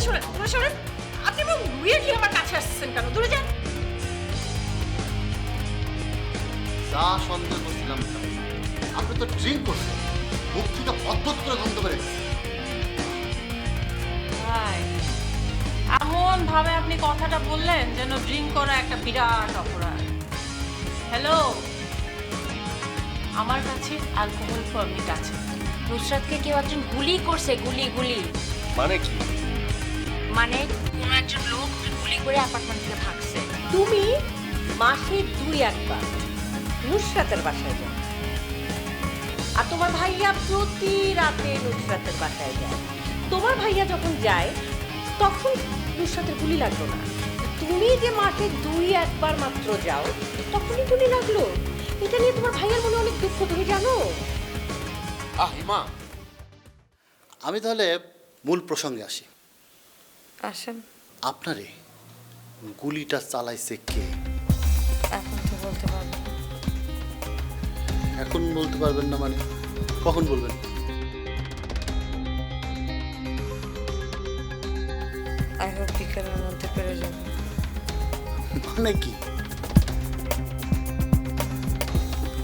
সরেন, দূরে সরেন। আপনি উইয়ার্ডলি আমার কাছে আসছেন কেন? দূরে যান। যা সন্দেহ করছিলাম না। আপনি তো ড্রিঙ্ক করছেন, মুখ থেকে অদ্ভুত করে গন্ধ বেরোচ্ছে। ভাই, এমন ভাবে আপনি কথাটা বললেন যেন ড্রিঙ্ক করা একটা বিরাট অপরাধ। হ্যালো, আমার কাছে অ্যালকোহল পারমিট আছে। নুসরাতকে কেউ একজন গুলি করছে, গুলি গুলি। মানে কি? মানে কোন একজন লোক গুলি করে অ্যাপার্টমেন্ট থেকে ভাগছে। তুমি মাসে 2-1 বার নুসরাতের বাসায় যাও, আর তোমার ভাইয়া প্রতি রাতে নুসরাতের বাসায় যায়। তোমার ভাইয়া যখন যায় তখন নুসরাতের গুলি লাগলো না, তুমি যে মাসে 2-1 বার মাত্র যাও তখনই গুলি লাগলো। এটা নিয়ে তোমার ভাইয়ার মনে অনেক দুঃখ, তুমি জানো? হিমা, আমি তাহলে মূল প্রসঙ্গে আসি। আসেন। আপনারে গুলিটা চালাইছে কে? এখন তো বলতে পারবো না। এখন বলতে পারবেন না মানে কখন বলবেন? আই হোপ বিকেলের মধ্যে পেরে যাবো। মানে কি?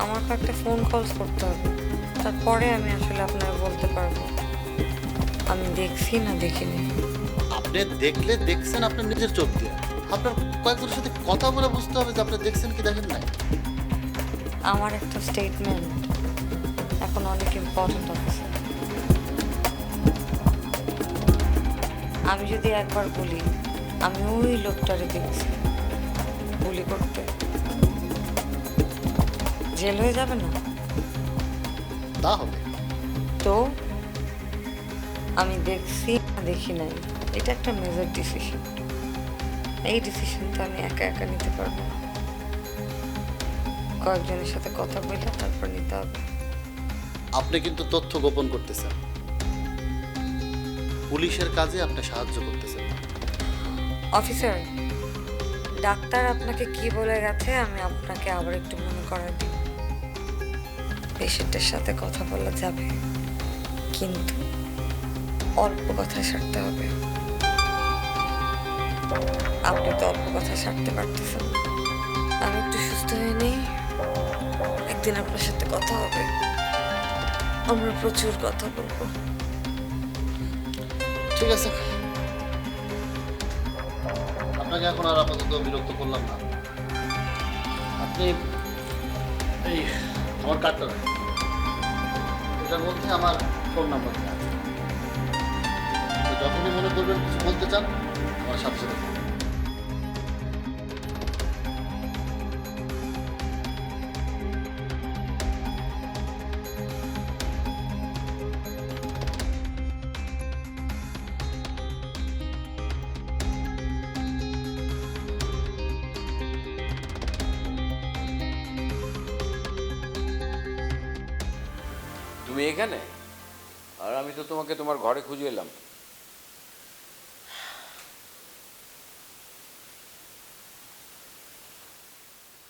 আমার একটা ফোন কলস করতে হবে, তারপরে আমি আসলে আপনাকে বলতে পারবো আমি দেখছি না দেখিনি। আপনি দেখলে দেখছেন আপনার নিজের চোখ দিয়ে। আপনার কয়েকজনের সাথে কথা বলে বুঝতে হবে যে আপনি দেখছেন কি দেখেন নাই। আমার একটা স্টেটমেন্ট এখন অনেক ইম্পর্টেন্ট আছে। আমি যদি একবার বলি আমি ওই লোকটারে দেখছি গুলি করতে, জেল হয়ে যাবে না? তা হবে। তো আমি দেখছি না দেখি নাই, এটা একটা মেজর ডিসিশন। এই ডিসিশনটা আমি একা একা নিতে পারবো না, কয়েকজনের সাথে কথা বলে তারপর নিতে হবে। আপনি কিন্তু তথ্য গোপন করতেছেন, পুলিশের কাজে আপনি সাহায্য করতেছেন। অফিসার, ডাক্তার আপনাকে কি বলে গেছে আমি আপনাকে আবার একটু মনে করাই দিই। পেশেন্টের সাথে কথা বলা যাবে, কিন্তু অল্প কথা সারতে হবে। আপনি তো অল্প কথা সারতে পারতেছেন। আমি একটু সুস্থ হয়ে নেই, একদিন আপনার সাথে কথা হবে, আমরা প্রচুর কথা বলবো। ঠিক আছে, আপনাকে এখন আর আপাতত বিরক্ত করলাম না। আপনি এই আমার কার্ডটা রাখুন, এটার মধ্যে আমার ফোন নাম্বার দেওয়া আছে। তো যখনই মনে করবেন কিছু বলতে চান আমার সাথে সাথে ফোন। তুমি এখানে? আর আমি তো তোমাকে তোমার ঘরে খুঁজে এলাম।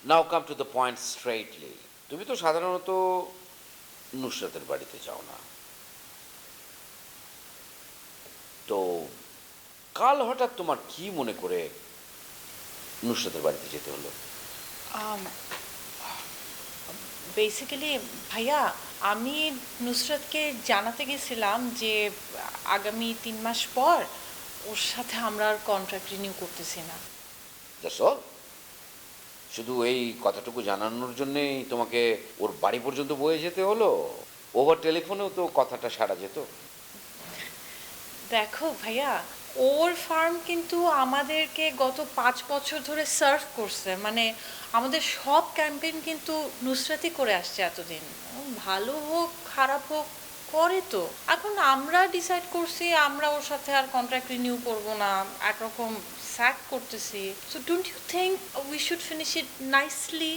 নাও কাম টু দ্য পয়েন্ট স্ট্রেইটলি। তুমি তো সাধারণত নুসরাতের বাড়িতে যাও না, তো কাল হঠাৎ তোমার কি মনে করে নুসরাতের বাড়িতে যেতে হলো? বেসিক্যালি ভাইয়া, আমি নুসরাতকে জানাতে গেছিলাম যে আগামী 3 মাস পর ওর সাথে আমরা আর কন্ট্রাক্ট রিনিউ করতেছি না। That's all? শুধু এই কথাটুকু জানানোর জন্যেই তোমাকে ওর বাড়ি পর্যন্ত বয়ে যেতে হলো? ওভার টেলিফোনেও তো কথাটা সারা যেত। দেখো ভাইয়া, ওর ফার্ম কিন্তু আমাদেরকে গত 5 বছর ধরে সার্ভ করছে, মানে আমাদের সব ক্যাম্পেইন কিন্তু নুসরাতই করে আসছে এতদিন। ভালো হোক খারাপ হোক করে তো। এখন আমরা ডিসাইড করছি আমরা ওর সাথে আর কন্ট্রাক্ট রিনিউ করব না, একরকম স্যাক করতেছি। So don't you think we should finish it nicely,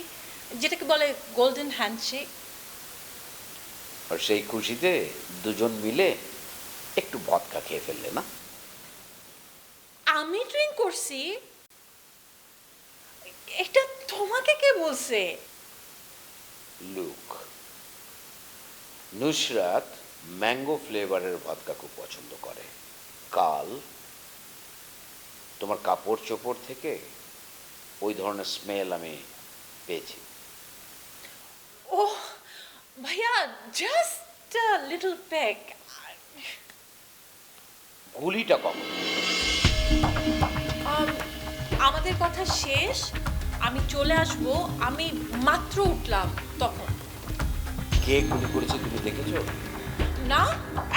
যেটাকে বলে গোল্ডেন হ্যান্ডশেক? আর সেই খুশিতে দুজন মিলে একটু ভদকা খেয়ে ফেললে না? আমি ড্রিঙ্ক করছি? এটা তোমাকে কে বলছে? লুক, নুসরাত ম্যাঙ্গো ফ্লেভারের ভদকা খুব পছন্দ করে। কাল তোমার কাপড় চোপড় থেকে ওই ধরনের স্মেল আমি পেয়েছি। ও ভাইয়া, জাস্ট লিটল পেক। গুলিটা কখন? আমাদের কথা শেষ, আমি চলে আসব, আমি মাত্র উঠলাম তখন। কে গুলি করেছে তুমি দেখেছো? না,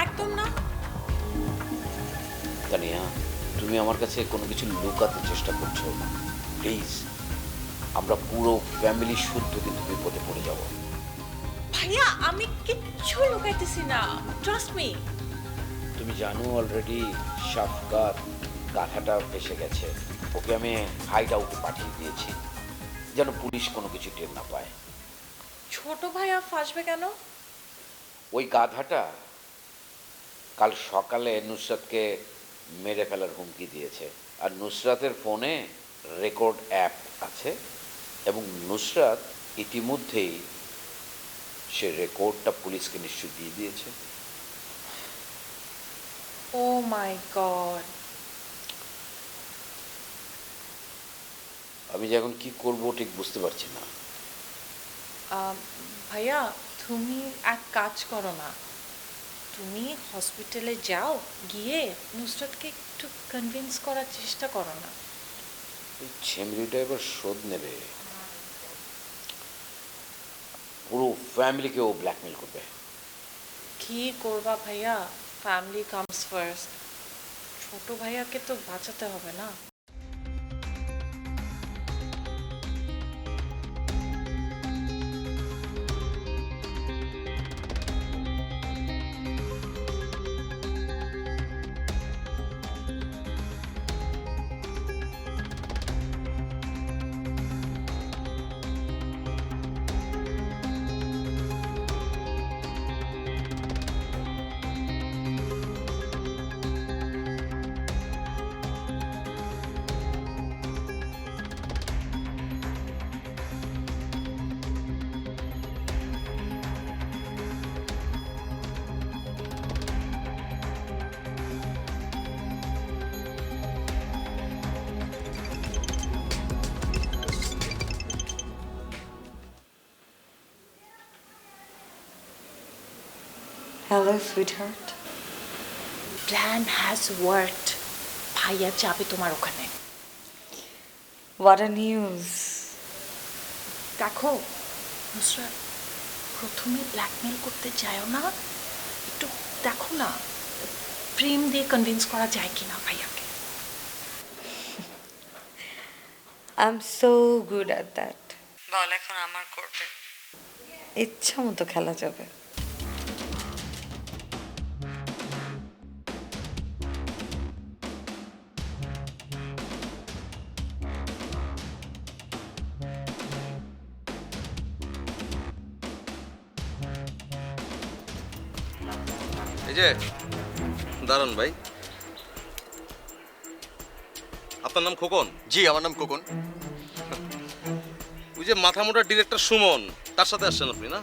একদম না। তানিয়া, তুমি আমার কাছে কোনো কিছু লুকাতে চেষ্টা করছো। প্লিজ, আমরা পুরো ফ্যামিলি শুদ্ধ কিন্তু বিপদে পড়ে যাব। ভাইয়া, আমি কিচ্ছু লুকাইতেছি না, ট্রাস্ট মি। তুমি জানো অলরেডি শাফকাত গাধাটা ফেসে গেছে। ওকে আমি হাইড আউটে পাঠিয়ে দিয়েছি, যেন পুলিশ কোনো কিছু টের না পায়। ছোট ভাইয়া ফাঁসবে কেন? ওই গাধাটা কাল সকালে নুসরাতকে মেরে ফেলার হুমকি দিয়েছে। আর নুসরাতের ফোনে রেকর্ড অ্যাপ আছে এবং নুসরাত ইতিমধ্যেই সে রেকর্ডটা পুলিশকে নিশ্চয় দিয়ে দিয়েছে। ও মাই গড। আমি যে এখন কি করব ঠিক বুঝতে পারছি না। ভাইয়া, তুমি এক কাজ করো না, তুমি হসপিটালে যাও, গিয়ে নুসরাতকে একটু কনভিন্স করার চেষ্টা করো না। এই ছেমরিটা এবার শোধ নেবে, পুরো ফ্যামিলিকে ও ব্ল্যাকমেল করবে। কি করবা ভাইয়া, ফ্যামিলি কামস ফার্স্ট। ছোট ভাইয়াকে তো বাঁচাতে হবে না। Hello sweetheart. Plan has worked. ভাইয়া যাবে তোমার ওখানে। What a news. দেখো নুসরাত, প্রথমে ব্ল্যাকমেল করতে যাও না, একটু দেখো না প্রেম দিয়ে কনভিন্স করা যায় কিনা ভাইয়াকে। I am so good at that. বল এখন আমার করবে, ইচ্ছা মতো খেলা যাবে। এই যে দাঁড়ান ভাই, আপনার নাম খোকন? জি, আমার নাম খোকন। ওই যে মাথা মোটা ডিরেক্টর সুমন, তার সাথে আসছেন আপনি না?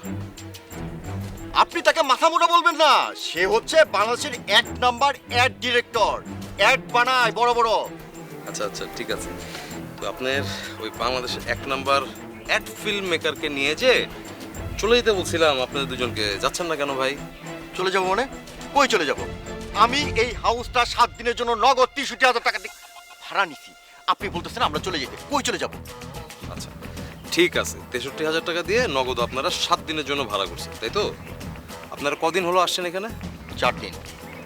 আপনি তাকে মাথা মোটা বলবেন না, সে হচ্ছে বাংলাদেশের 1 নাম্বার অ্যাড ডিরেক্টর। অ্যাড বানায় বড় বড়। আচ্ছা আচ্ছা, ঠিক আছে। তো আপনার ওই বাংলাদেশের 1 নাম্বার অ্যাড ফিল্ম মেকারকে নিয়ে যে চলে যেতে বলছিলাম, আপনাদের দুজনকে যাচ্ছেন না কেন ভাই? চলে যাবো মানে? কই চলে যাব? আমি এই হাউসটা 7 দিনের জন্য নগদ 63,000 টাকা দিয়ে ভাড়া নিছি। আপনি বলতেছেন আমরা চলে যেতে, কই চলে যাব? আচ্ছা ঠিক আছে, 63,000 টাকা দিয়ে নগদ আপনারা 7 দিনের জন্য ভাড়া করছেন, তাই তো? আপনারা কদিন হলো আসছেন এখানে? 4 দিন।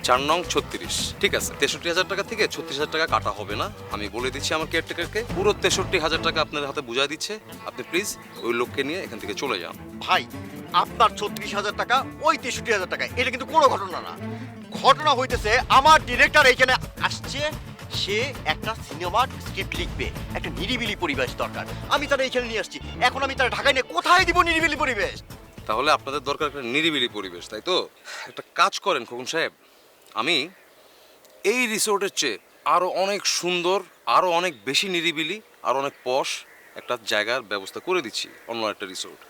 4 নং 36। ঠিক আছে, 63,000 টাকা থেকে 36,000 টাকা কাটা হবে না। আমি বলে দিচ্ছি আমার কেয়ারটেকারকে, পুরো 63,000 টাকা আপনাদের হাতে বুঝাই দিচ্ছে। আপনি প্লিজ ওই লোককে নিয়ে এখান থেকে চলে যান। ভাই, আপনার 36,000 টাকা ওই 63,000 টাকা, এটা কিন্তু কোনো ঘটনা না। ঘটনা হইতেছে আমার ডিরেক্টর এইখানে আসছে, সে একটা সিনেমার স্ক্রিপ্ট লিখবে, একটা নিরিবিলি পরিবেশ দরকার। আমি তারা এইখানে নিয়ে আসছি, এখন আমি তারা ঢাকায় নিয়ে কোথায় দিব নিরিবিলি পরিবেশ? তাহলে আপনাদের দরকার একটা নিরিবিলি পরিবেশ, তাই তো? একটা কাজ করেন খোকন সাহেব, আমি এই রিসোর্টের চেয়ে আরও অনেক সুন্দর, আরও অনেক বেশি নিরিবিলি, আর অনেক পশ একটা জায়গার ব্যবস্থা করে দিচ্ছি, অন্য একটা রিসোর্ট।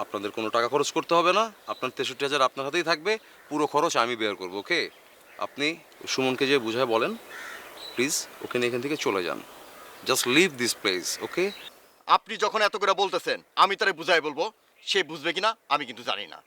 আপনাদের কোনো টাকা খরচ করতে হবে না, আপনার 63,000 আপনার হাতেই থাকবে, পুরো খরচ আমি বেয়ার করবো। ওকে, আপনি সুমনকে যে বুঝায় বলেন প্লিজ ওকে নিয়ে এখান থেকে চলে যান। জাস্ট লিভ দিস প্লেস, ওকে? আপনি যখন এত করে বলতেছেন আমি তারে বুঝাই বলবো, সে বুঝবে কিনা আমি কিন্তু জানি না।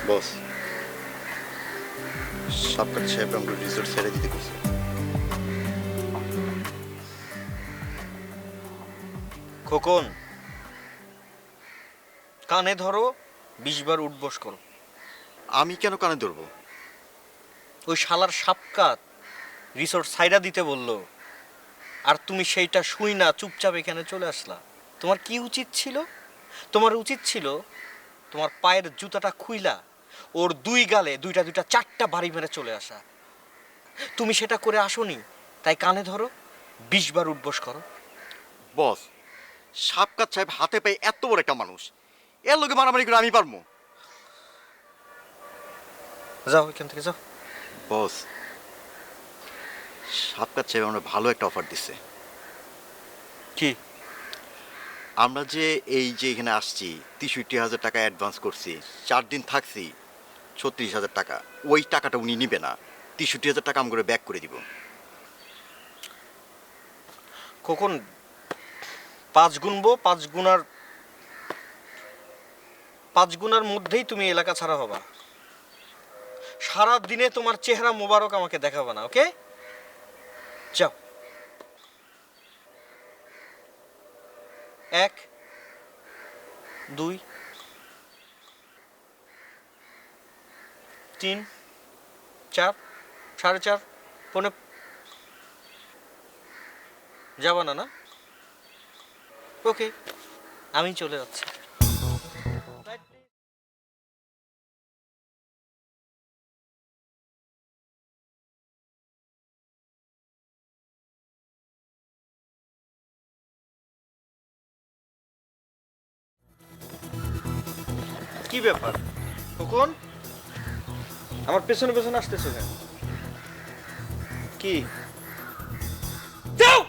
বস, সাবকাট সাহেব আমরা রিসোর্ট ছেড়ে দিতে গেছে। খোকন, কানে ধরো, 20 বার উঠবস করো। আমি কেন কানে ধরবো? ওই শালার সাপকাত রিসোর্ট সাইডা দিতে বললো, আর তুমি সেইটা শুই না চুপচাপ এখানে চলে আসলা। তোমার কি উচিত ছিল? তোমার উচিত ছিল তোমার পায়ের জুতাটা খুইলা ওর 2 গালে 2টা 4টা বাড়ি মেরে চলে আসা। তুমি সেটা করে আসোনি, তাই কানে ধরো, 20 বার উঠবস করো। বস, সাবকাত সাহেব হাতে পায়ে এত বড় একটা মানুষ, এর লোকে মারামারি করে আমি পারবো? যাও এখান থেকে যাও। বস, সাবকাত সাহেব আমরা ভালো একটা অফার দিচ্ছে। কি? আমরা যে এই যে এখানে আসছি 63,000 টাকা অ্যাডভান্স করছি, 4 দিন থাকছি, 36,000 টাকা, ওই টাকাটা উনি নিবে না, 63,000 টাকা আমরা ব্যাক করে দিব। কখন 5 গুনবো, 5 গুনার মধ্যেই তুমি এলাকা ছাড়া হবা। সারা দিনে তোমার চেহারা মোবারক আমাকে দেখাবে না, ওকে? যাও। 1 2 3 4 4:30 পৌনে। যাবা না? ওকে, আমি চলে যাচ্ছি। কি ব্যাপার কখন আমার পেছনে পেছনে আসতেছো কেন? কি? যাও।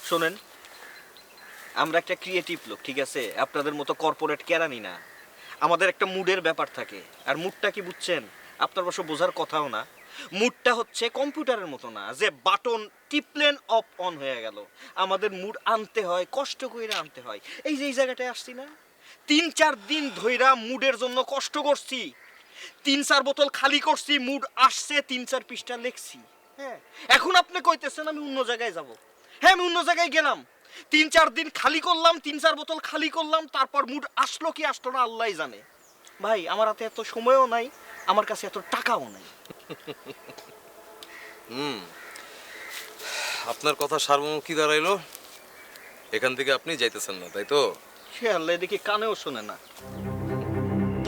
শোনেন, আমরা একটা ক্রিয়েটিভ লোক, ঠিক আছে? আপনাদের মতো কর্পোরেট কেরানি না। আমাদের একটা মুডের ব্যাপার থাকে, আর মুডটা কি বুঝছেন? আপনার অবশ্য বোঝার কথাও না। মুডটা হচ্ছে কম্পিউটারের মতো না যে বাটন টিপলেন অফ অন হয়ে গেল। আমাদের মুড আনতে হয়, কষ্ট করে আনতে হয়। এই যে এই জায়গাটায় আসছি না, 3-4 দিন ধইরা মুডের জন্য কষ্ট করছি, 3-4 বোতল খালি করছি, মুড আসছে, 3-4 পৃষ্ঠা লিখছি। হ্যাঁ, এখন আপনি কইতেছেন আমি অন্য জায়গায় যাব। হ্যাঁ, আমি অন্য জায়গায় গেলাম, 3-4 দিন খালি করলাম, 3-4 বোতল খালি করলাম, তারপর মুড আসলো কি আসলো না আল্লাহই জানে। ভাই, আমার হাতে এত সময়ও নাই, আমার কাছে এত টাকাও নাই। আপনার কথা সারমর্ম কি দাঁড়াইলো? এখান থেকে আপনি যাইতেছেন না, তাই তো? সে আল্লাহ দেখি কানেও শোনে না,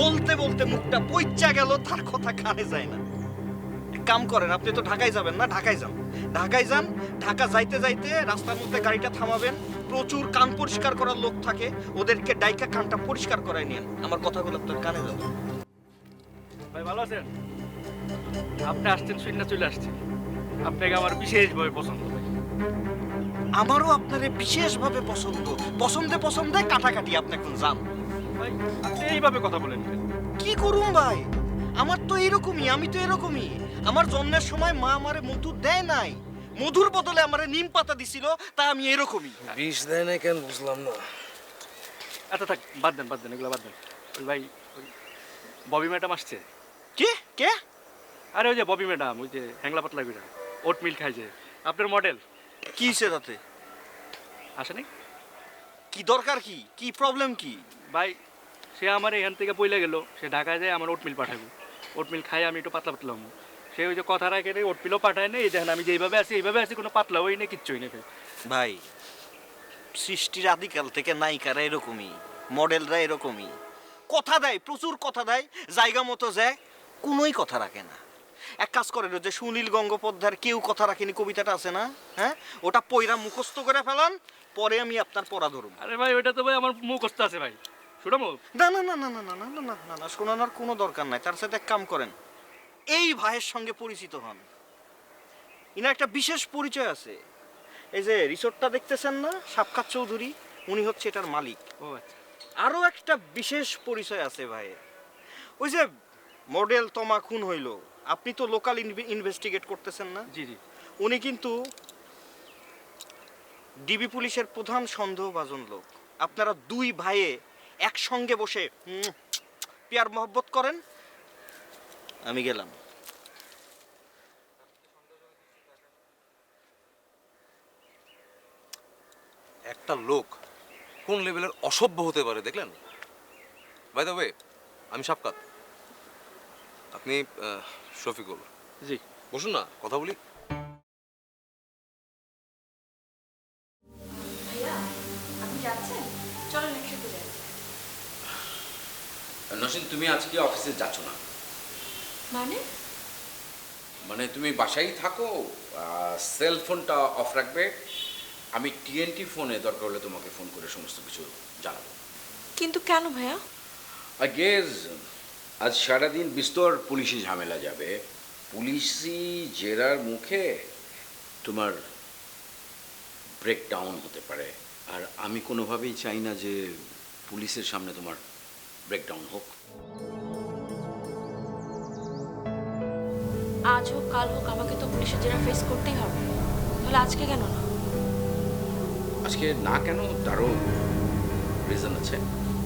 বলতে বলতে মুখটা পইচা গেল, তার কথা কানে যায় না। এক কাম করেন, আপনি তো ঢাকায় যাবেন না, ঢাকায় যান। ঢাকায় যান, ঢাকা যাইতে যাইতে রাস্তার মধ্যে গাড়িটা থামাবেন, প্রচুর কান পরিষ্কার করার লোক থাকে, ওদেরকে ডাইকা কানটা পরিষ্কার করাই নিন। আমার কথাগুলো আপনার কানে যাবে। ভাই ভালো আছেন? আপনি আসছেন শুনে চলে আসছেন। আপনাকে আমার বিশেষভাবে পছন্দ ভাই। আমারও আপনারে বিশেষভাবে পছন্দ, পছন্দে পছন্দে কাটাকাটি। আপনি এখন যান ভাই, আপনি এইভাবে কথা বলেন কেন? কি করুন ভাই, আমার তো এরকমই, আমি তো এরকমই। আমার জন্মের সময় মা আমারে মধু দেয় নাই, মধুর বদলে আমারে নিম পাতা দিছিল, তা আমি এরকমই। বিষ দেয় না কেন বুঝলাম না। আচ্ছা থাক, বাদ দেন এগুলো বাদ দেন। ওই ভাই, ওই ববি ম্যাডাম আসছে। কে কে? আরে ওই যে ববি ম্যাডাম, ওই যে হ্যাংলা পাতলা করে ওট মিল খাই যে, আপনার মডেল। কি সে তাতে? আসেনি? কি দরকার, কি কি প্রবলেম কি? ভাই, সে আমার এখান থেকে বইলে গেল, সে ঢাকায় যায় আমার ওট মিল পাঠাবো। ওট মিল খাই আমি একটু পাতলা পাতলা হবো। সে ওই যে কথা রাখে ওট মিলও পাঠায় না। এই দেখেন আমি যেইভাবে আছি এইভাবে আছি, কোনো পাতলা হই না, কিচ্ছুই নেই ভাই। সৃষ্টির আদিকাল থেকে নায়িকারা এরকমই, মডেলরা এরকমই, কথা দেয়, প্রচুর কথা দেয়, জায়গা মতো যায়, কোনোই কথা রাখে না। এক কাজ করেন, ওই যে সুনীল গঙ্গোপাধ্যায়ের কেউ কথা রাখেনি কবিতাটা আছে না, হ্যাঁ, ওটা পয়রা মুখস্থ করে ফেলান, পরে আমি আপনার পড়া ধরুন। আরে ভাই ওইটা তো ভাই আমার মুখস্থ আছে ভাই, শোনাবো? না না না না না না না না না না না, শোনানোর কোনো দরকার নাই। তার সাথে এক কাম করেন, এই ভাইয়ের সঙ্গে পরিচিত হন। ইনার একটা বিশেষ পরিচয় আছে। এই যে রিসোর্টটা দেখতেছেন না, সাবকাত চৌধুরী, উনি হচ্ছে এটার মালিক। ও আচ্ছা। আরও একটা বিশেষ পরিচয় আছে ভাইয়ের। ওই যে মডেল তমা খুন হইল, আপনি তো লোকাল ইনভেস্টিগেট করতেছেন না? জি জি। উনি কিন্তু ডিবি পুলিশের প্রধান সন্দেহভাজন লোক। আপনারা দুই ভাইয়ে একসঙ্গে বসে প্যার মহব্বত করেন। আমি গেলাম। একটা লোক কোন লেভেলের অসভ্য হতে পারে দেখলেন? বাই দ্য ওয়ে, আমি সাবকাত, আপনি শফিকুল। জি। বসুন না, কথা বলি। ভাইয়া আপনি যাচ্ছেন? চলেন একসাথে যাই। নসীন, তুমি আজকে অফিসে যাচ্ছ না? মানে? মানে তুমি বাসায় থাকো, সেল ফোনটা অফ রাখবে, আমি টিএনটি ফোনে দরকার হলে তোমাকে ফোন করে সমস্ত কিছু জানাবো। কিন্তু কেন ভাইয়া? আই গেস আজ সারাদিন বিস্তর পুলিশি ঝামেলা যাবে। পুলিশি জেরার মুখে তোমার ব্রেকডাউন হতে পারে, আর আমি কোনোভাবেই চাই না যে পুলিশের সামনে তোমার ব্রেকডাউন হোক। আজ হোক কাল হোক আমাকে তো পুলিশের জেরা ফেস করতেই হবে, তাহলে আজকে কেন না? আজকে না কেন, তারও রিজন আছে।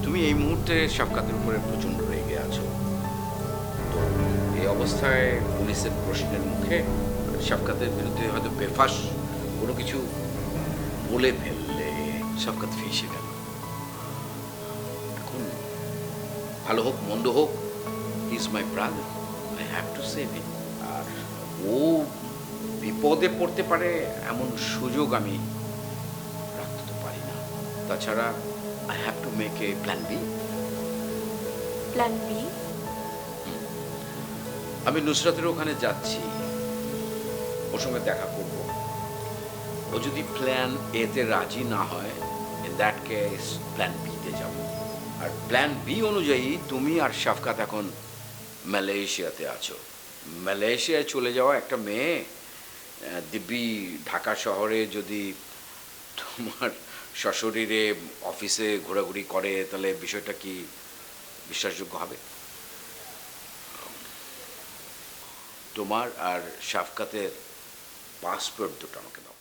তুমি এই মুহূর্তে সাবকাতের উপরে প্রচণ্ড রেগে আছো, তো এই অবস্থায় পুলিশের প্রশ্নের মুখে সাবকাতের বিরুদ্ধে হয়তো বেফাস কোনো কিছু বলে ফেললে সাবকাত ফেঁসে গেল। এখন ভালো হোক মন্দ হোক, he is my brother, I have to save him. আর ও বিপদে পড়তে পারে এমন সুযোগ আমি রাখতে তো পারি না। তাছাড়া I have to make a plan B. Plan B? আমি নুসরাতের ওখানে যাচ্ছি, ওর সঙ্গে দেখা করব। ও যদি প্ল্যান এতে রাজি না হয়, ইন দ্যাট কেস প্ল্যান বিতে যাব। আর প্ল্যান বি অনুযায়ী তুমি আর শাফকাত এখন মালয়েশিয়াতে আছো। মালয়েশিয়ায় চলে যাওয়া একটা মেয়ে দিব্যি ঢাকা শহরে যদি তোমার সশরীরে অফিসে ঘোরাঘুরি করে, তাহলে বিষয়টা কি বিশ্বাসযোগ্য হবে? তোমার আর শাফকাতের পাসপোর্ট দুটো আমাকে দাও।